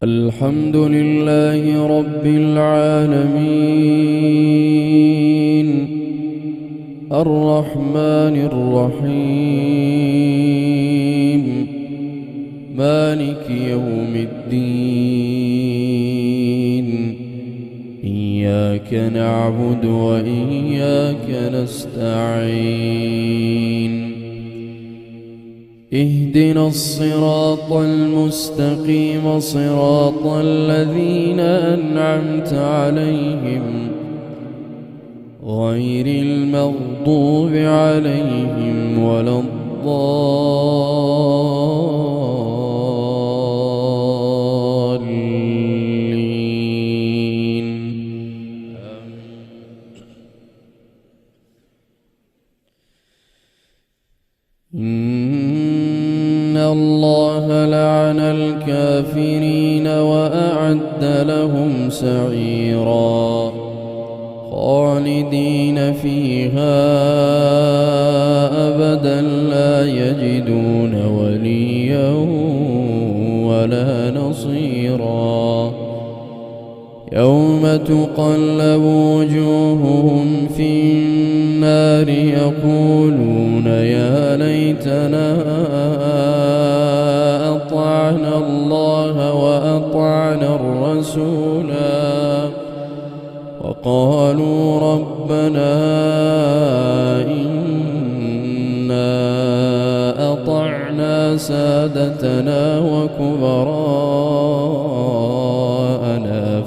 الحمد لله رب العالمين الرحمن الرحيم مالك يوم الدين إياك نعبد وإياك نستعين اهدنا الصراط المستقيم صراط الذين أنعمت عليهم غير المغضوب عليهم ولا الضالين. إن الله لعن الكافرين وأعد لهم سعيرا خالدين فيها أبدا لا يجدون وليا ولا نصيرا يوم تقلب وجوههم في النار يقولون يا ليتنا أطعنا الله وأطعنا الرسولا وقالوا ربنا إنا أطعنا سادتنا وكبراءنا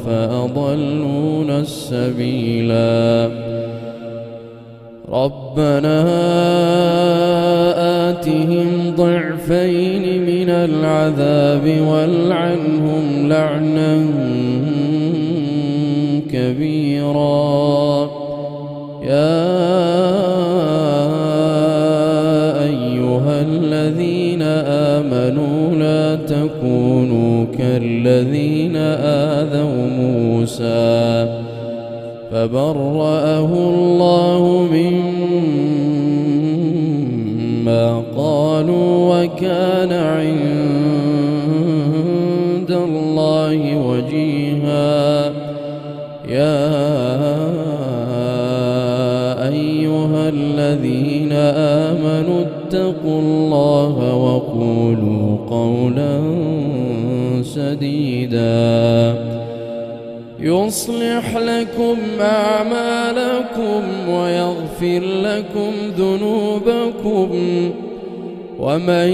فأضلونا السبيلا ربنا آتهم ضعفين من العذاب والعنهم لعنا كبيرا يا أيها الذين آمنوا لا تكونوا كالذين آذوا موسى فبرأه الله مما قالوا وكان عند الله وجيها يا أيها الذين آمنوا اتقوا الله وقولوا قولا سديدا يصلح لكم أعمالكم ويغفر لكم ذنوبكم ومن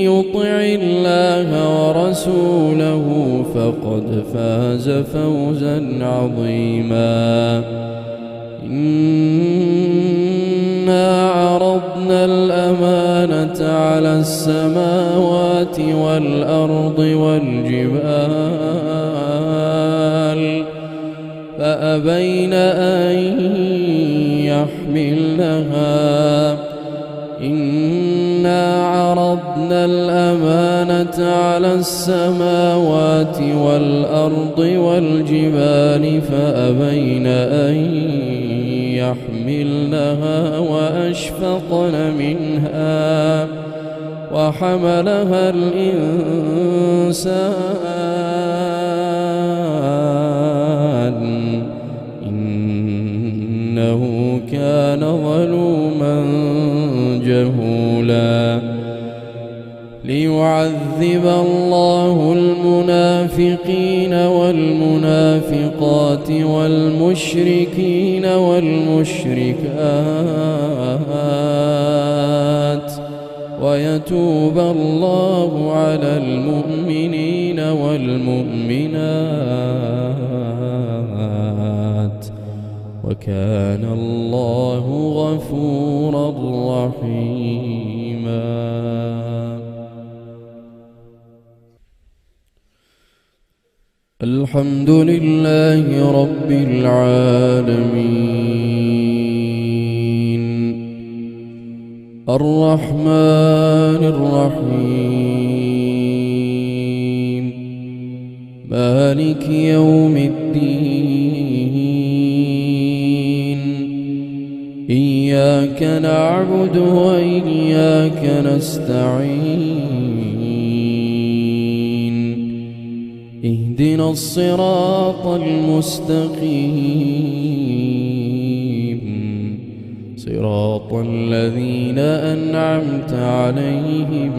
يطع الله ورسوله فقد فاز فوزا عظيما إنا عرضنا الأمانة على السماوات والأرض والجبال فأبين أن يحملنها إنا عرضنا الأمانة على السماوات والأرض والجبال فأبين أن يحملنها وأشفقن منها وحملها الإنسان إنه كان ظلوما جهولا ليعذب الله المنافقين والمنافقات والمشركين والمشركات ويتوب الله على المؤمنين والمؤمنات وكان الله غفورا رحيما. الحمد لله رب العالمين الرحمن الرحيم مالك يوم الدين إياك نعبد وإياك نستعين اهدنا الصراط المستقيم صراط الذين أنعمت عليهم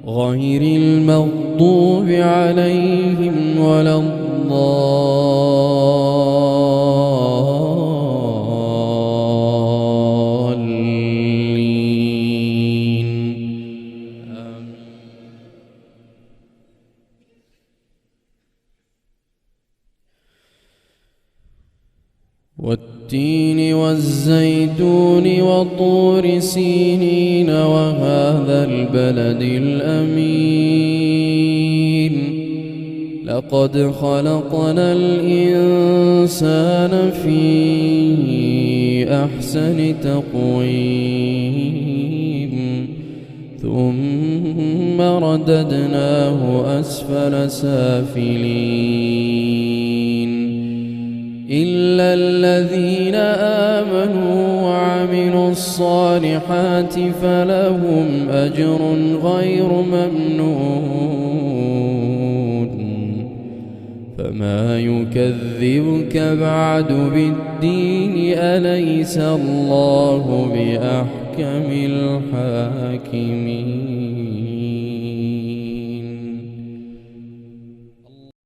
غير المغضوب عليهم ولا الضالين. والتين والزيتون وطور سينين وهذا البلد الأمين لقد خلقنا الإنسان في أحسن تقويم ثم رددناه أسفل سافلين إلا الذين آمنوا وعملوا الصالحات فلهم أجر غير ممنون. فما يكذبك بعد بالدين أليس الله بأحكم الحاكمين.